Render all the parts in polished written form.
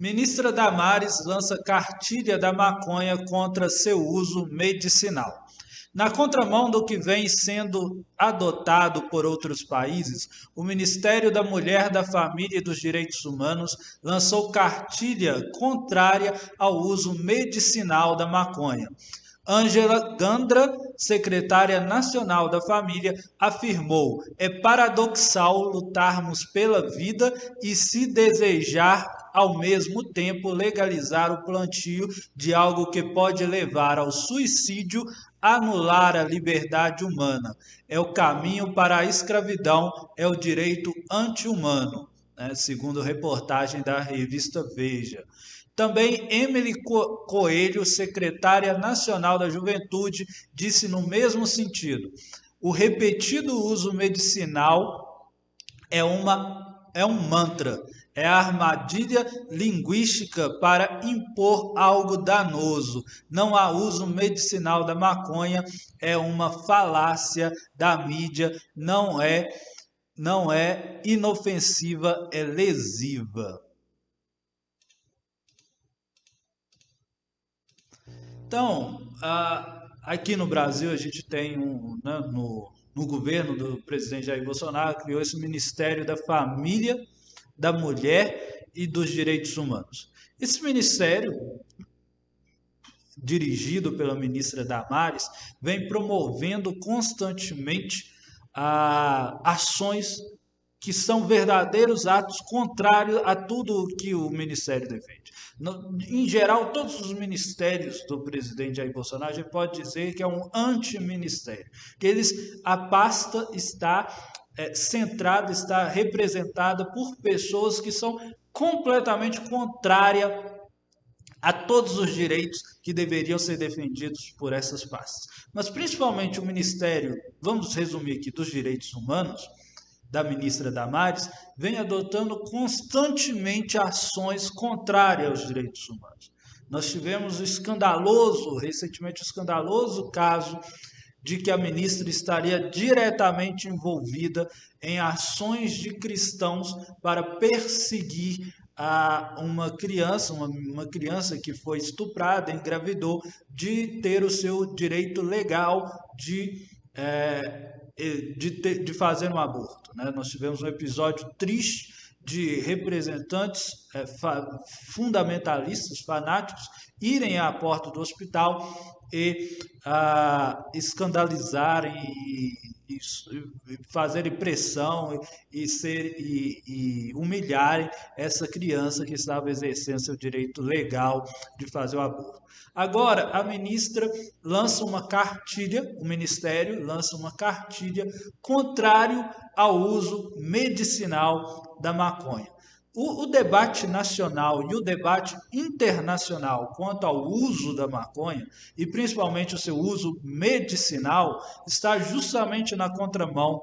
Ministra Damares lança cartilha da maconha contra seu uso medicinal. Na contramão do que vem sendo adotado por outros países, o Ministério da Mulher, da Família e dos Direitos Humanos lançou cartilha contrária ao uso medicinal da maconha. Ângela Gandra, secretária nacional da Família, afirmou: é paradoxal lutarmos pela vida e, se desejar, ao mesmo tempo legalizar o plantio de algo que pode levar ao suicídio, anular a liberdade humana. É o caminho para a escravidão, é o direito anti-humano, né? Segundo reportagem da revista Veja. Também Emily Coelho, secretária nacional da Juventude, disse no mesmo sentido: o repetido uso medicinal é um mantra, é a armadilha linguística para impor algo danoso. Não há uso medicinal da maconha, é uma falácia da mídia, não é inofensiva, é lesiva. Então, aqui no Brasil a gente tem né, no governo do presidente Jair Bolsonaro, criou esse Ministério da Família, da Mulher e dos Direitos Humanos. Esse ministério, dirigido pela ministra Damares, vem promovendo constantemente ações que são verdadeiros atos contrários a tudo o que o Ministério defende. Em geral, todos os ministérios do presidente Jair Bolsonaro, a gente pode dizer que é um anti-ministério, que a pasta está centrada, está representada por pessoas que são completamente contrárias a todos os direitos que deveriam ser defendidos por essas pastas. Mas principalmente o Ministério, vamos resumir aqui, dos Direitos Humanos, da ministra Damares, vem adotando constantemente ações contrárias aos direitos humanos. Nós tivemos recentemente o escandaloso caso de que a ministra estaria diretamente envolvida em ações de cristãos para perseguir uma criança que foi estuprada, engravidou, de ter o seu direito legal de fazer um aborto, né? Nós tivemos um episódio triste de representantes fundamentalistas, fanáticos, irem à porta do hospital e escandalizarem e fazerem pressão e humilharem essa criança que estava exercendo seu direito legal de fazer o aborto. Agora, a ministra lança uma cartilha, o Ministério lança uma cartilha contrário ao uso medicinal da maconha. O debate nacional e o debate internacional quanto ao uso da maconha, e principalmente o seu uso medicinal, está justamente na contramão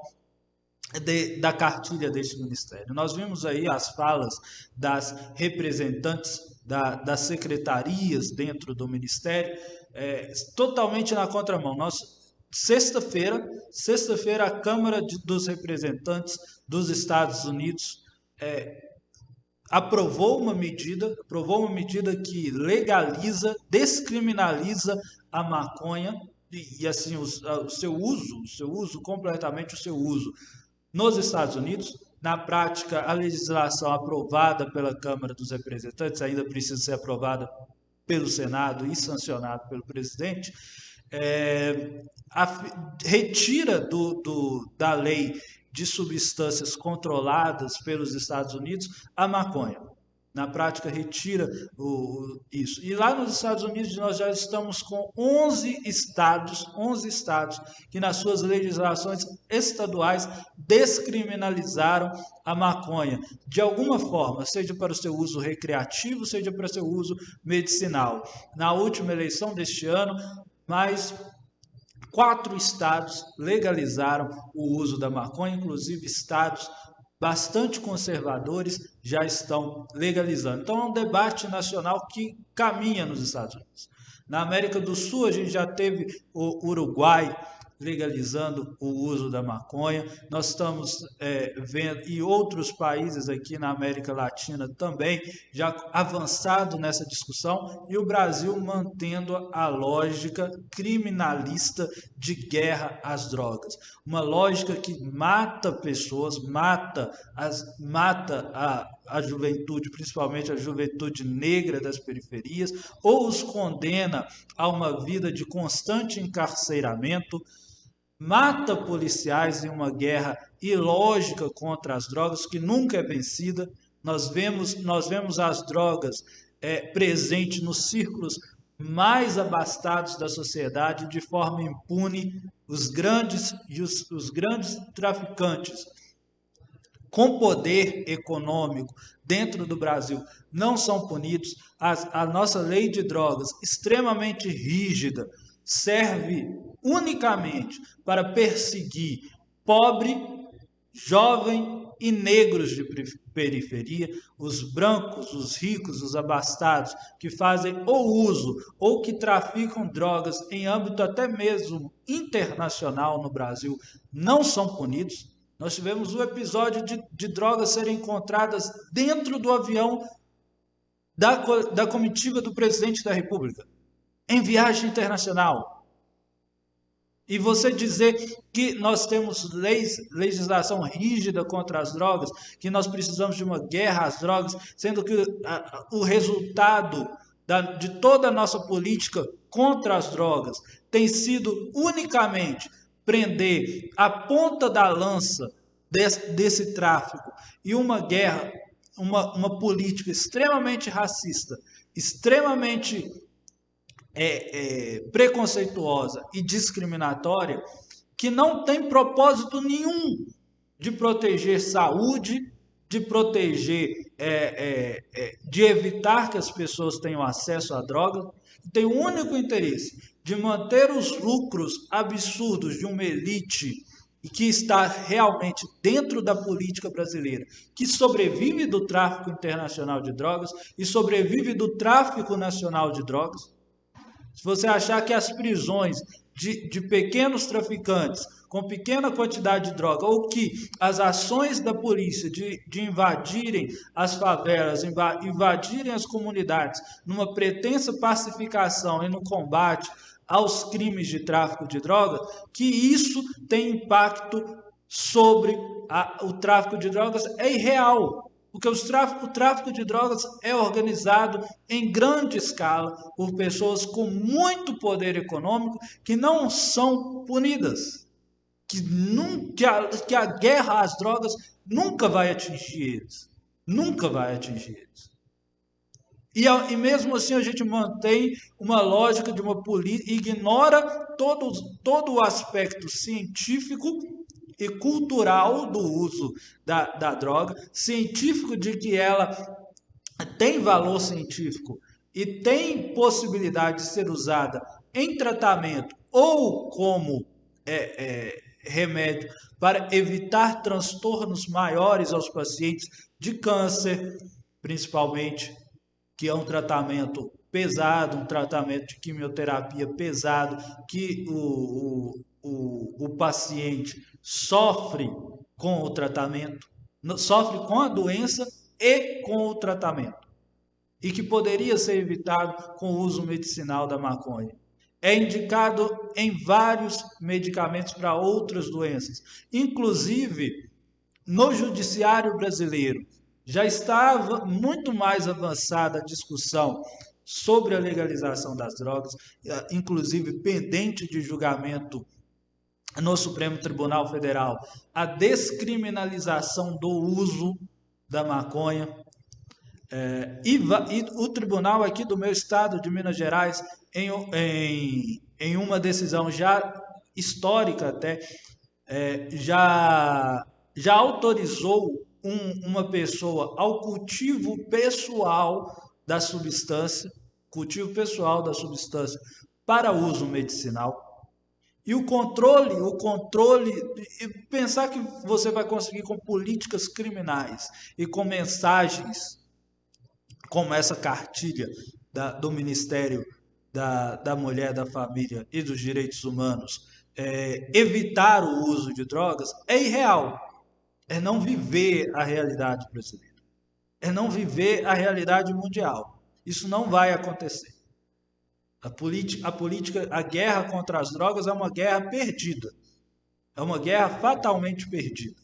da cartilha deste ministério. Nós vimos aí as falas das representantes das secretarias dentro do ministério, totalmente na contramão. Sexta-feira, a Câmara dos Representantes dos Estados Unidos aprovou uma medida que legaliza, descriminaliza a maconha e assim o seu uso completamente o seu uso nos Estados Unidos. Na prática, a legislação aprovada pela Câmara dos Representantes ainda precisa ser aprovada pelo Senado e sancionada pelo presidente. Retira da lei de substâncias controladas pelos Estados Unidos a maconha. Na prática, retira isso. E lá nos Estados Unidos nós já estamos com 11 estados que nas suas legislações estaduais descriminalizaram a maconha, de alguma forma, seja para o seu uso recreativo, seja para o seu uso medicinal. Na última eleição deste ano, mais 4 estados legalizaram o uso da maconha, inclusive estados bastante conservadores já estão legalizando. Então é um debate nacional que caminha nos Estados Unidos. Na América do Sul a gente já teve o Uruguai legalizando o uso da maconha. Nós estamos vendo, e outros países aqui na América Latina também, já avançado nessa discussão, e o Brasil mantendo a lógica criminalista de guerra às drogas. Uma lógica que mata pessoas, mata a juventude, principalmente a juventude negra das periferias, ou os condena a uma vida de constante encarceramento, mata policiais em uma guerra ilógica contra as drogas que nunca é vencida. Nós vemos as drogas presentes nos círculos mais abastados da sociedade de forma impune. Os grandes traficantes com poder econômico dentro do Brasil não são punidos. A nossa lei de drogas, extremamente rígida, serve unicamente para perseguir pobre, jovem e negros de periferia, os brancos, os ricos, os abastados, que fazem ou uso ou que traficam drogas em âmbito até mesmo internacional no Brasil, não são punidos. Nós tivemos um episódio de drogas serem encontradas dentro do avião da comitiva do presidente da República, em viagem internacional. E você dizer que nós temos legislação rígida contra as drogas, que nós precisamos de uma guerra às drogas, sendo que o resultado de toda a nossa política contra as drogas tem sido unicamente prender a ponta da lança desse tráfico e uma guerra, uma política extremamente racista, extremamente preconceituosa e discriminatória, que não tem propósito nenhum de proteger saúde, de proteger, de evitar que as pessoas tenham acesso à droga, tem o único interesse de manter os lucros absurdos de uma elite e que está realmente dentro da política brasileira, que sobrevive do tráfico internacional de drogas e sobrevive do tráfico nacional de drogas. Se você achar que as prisões de pequenos traficantes com pequena quantidade de droga, ou que as ações da polícia de invadirem as favelas, invadirem as comunidades, numa pretensa pacificação e no combate aos crimes de tráfico de droga, que isso tem impacto sobre o tráfico de drogas, é irreal. Porque o tráfico de drogas é organizado em grande escala por pessoas com muito poder econômico que não são punidas. Que a guerra às drogas nunca vai atingir eles. Nunca vai atingir eles. E mesmo assim a gente mantém uma lógica de uma política, ignora todo o aspecto científico e cultural do uso da droga, científico de que ela tem valor científico e tem possibilidade de ser usada em tratamento ou como remédio para evitar transtornos maiores aos pacientes de câncer, principalmente, que é um tratamento pesado, um tratamento de quimioterapia pesado, que o paciente sofre com o tratamento, sofre com a doença e com o tratamento, e que poderia ser evitado com o uso medicinal da maconha. É indicado em vários medicamentos para outras doenças, inclusive no judiciário brasileiro. Já estava muito mais avançada a discussão sobre a legalização das drogas, inclusive pendente de julgamento no Supremo Tribunal Federal, a descriminalização do uso da maconha. E o tribunal aqui do meu estado, de Minas Gerais, em uma decisão já histórica até, já autorizou uma pessoa ao cultivo pessoal da substância para uso medicinal. E o controle, e pensar que você vai conseguir com políticas criminais e com mensagens como essa cartilha do Ministério da Mulher, da Família e dos Direitos Humanos, evitar o uso de drogas é irreal. É não viver a realidade brasileira. É não viver a realidade mundial. Isso não vai acontecer. A guerra contra as drogas é uma guerra perdida. É uma guerra fatalmente perdida.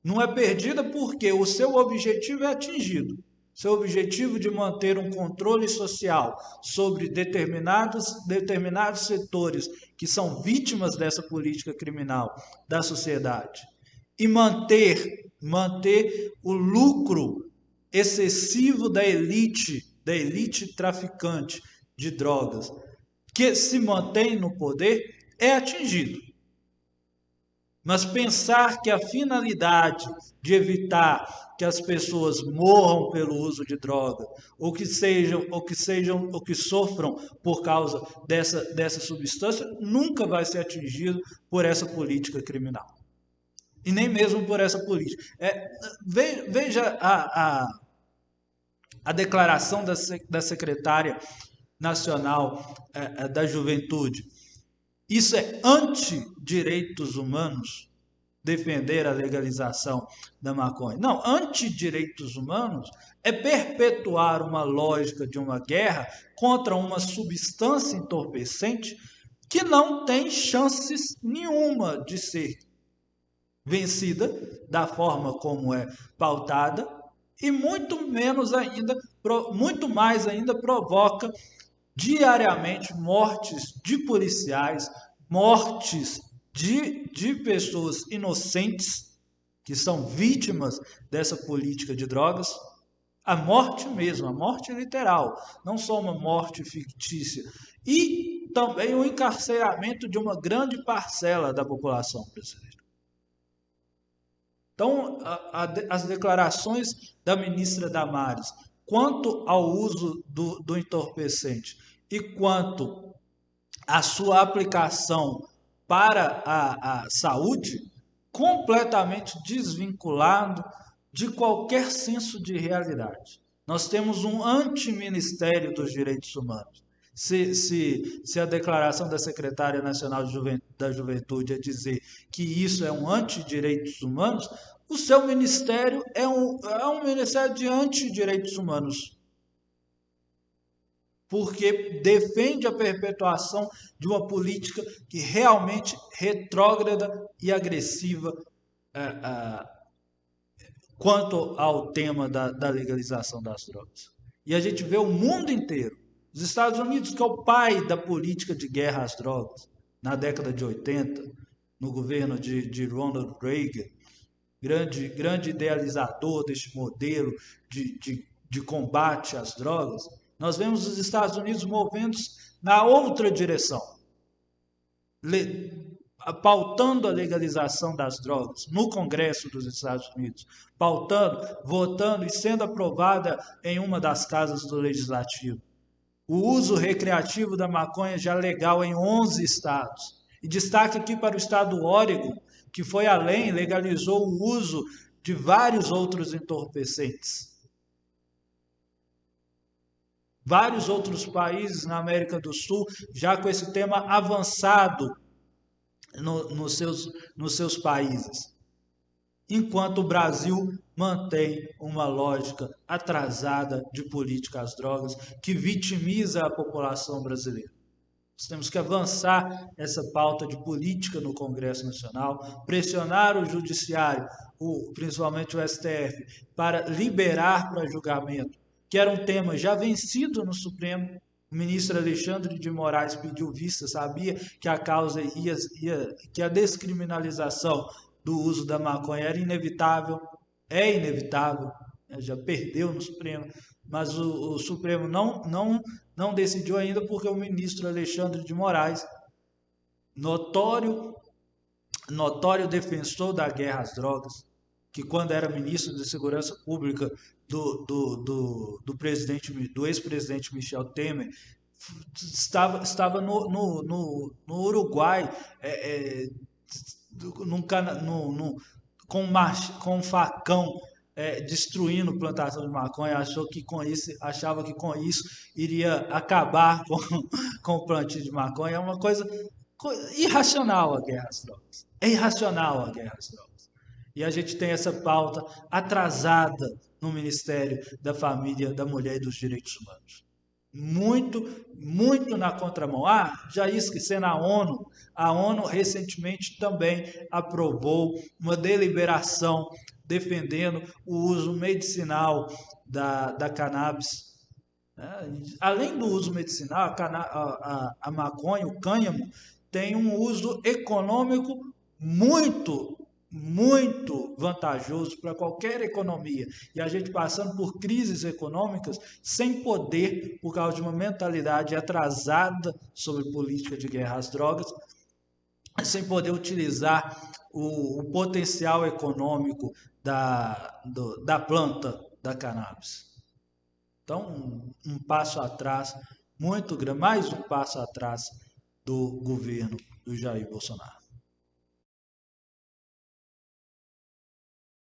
Não é perdida porque o seu objetivo é atingido. Seu objetivo de manter um controle social sobre determinados setores que são vítimas dessa política criminal da sociedade e manter o lucro excessivo da elite traficante de drogas, que se mantém no poder, é atingido. Mas pensar que a finalidade de evitar que as pessoas morram pelo uso de droga, ou que sofram por causa dessa substância, nunca vai ser atingido por essa política criminal. E nem mesmo por essa política. Veja a declaração da secretária nacional da Juventude. Isso é anti-direitos humanos, defender a legalização da maconha. Não, anti-direitos humanos é perpetuar uma lógica de uma guerra contra uma substância entorpecente que não tem chances nenhuma de ser vencida da forma como é pautada e muito mais ainda provoca diariamente mortes de policiais, mortes de pessoas inocentes que são vítimas dessa política de drogas, a morte mesmo, a morte literal, não só uma morte fictícia, e também o encarceramento de uma grande parcela da população brasileira. Então, as declarações da ministra Damares quanto ao uso do entorpecente e quanto à sua aplicação para a saúde, completamente desvinculado de qualquer senso de realidade. Nós temos um anti-ministério dos direitos humanos. Se a declaração da secretária nacional da Juventude é dizer que isso é um anti-direitos humanos, o seu ministério é um ministério de anti-direitos humanos. Porque defende a perpetuação de uma política que realmente retrógrada e agressiva quanto ao tema da legalização das drogas. E a gente vê o mundo inteiro. Os Estados Unidos, que é o pai da política de guerra às drogas, na década de 80, no governo de Ronald Reagan, grande idealizador deste modelo de combate às drogas, nós vemos os Estados Unidos movendo-se na outra direção, pautando a legalização das drogas no Congresso dos Estados Unidos, votando e sendo aprovada em uma das casas do Legislativo. O uso recreativo da maconha já legal em 11 estados. E destaque aqui para o estado do Oregon, que foi além, legalizou o uso de vários outros entorpecentes. Vários outros países na América do Sul já com esse tema avançado nos seus países. Enquanto o Brasil mantém uma lógica atrasada de política às drogas que vitimiza a população brasileira. Nós temos que avançar essa pauta de política no Congresso Nacional, pressionar o Judiciário, principalmente o STF, para liberar para julgamento, que era um tema já vencido no Supremo. O ministro Alexandre de Moraes pediu vista, sabia que a causa que a descriminalização do uso da maconha era inevitável, é inevitável, já perdeu no Supremo, mas o Supremo não decidiu ainda porque o ministro Alexandre de Moraes, notório defensor da guerra às drogas, que quando era ministro de Segurança Pública do ex-presidente Michel Temer, estava no Uruguai com um facão destruindo plantação de maconha, achava que com isso iria acabar com o plantio de maconha. É uma coisa Irracional a guerra às drogas. É irracional a guerra às drogas. E a gente tem essa pauta atrasada no Ministério da Família, da Mulher e dos Direitos Humanos. Muito na contramão. Já esqueci na ONU. A ONU recentemente também aprovou uma deliberação defendendo o uso medicinal da cannabis. Além do uso medicinal, a maconha, o cânhamo, tem um uso econômico muito vantajoso para qualquer economia. E a gente passando por crises econômicas sem poder, por causa de uma mentalidade atrasada sobre política de guerra às drogas, sem poder utilizar o potencial econômico da planta da cannabis. Então, um passo atrás muito grande, mais um passo atrás do governo do Jair Bolsonaro.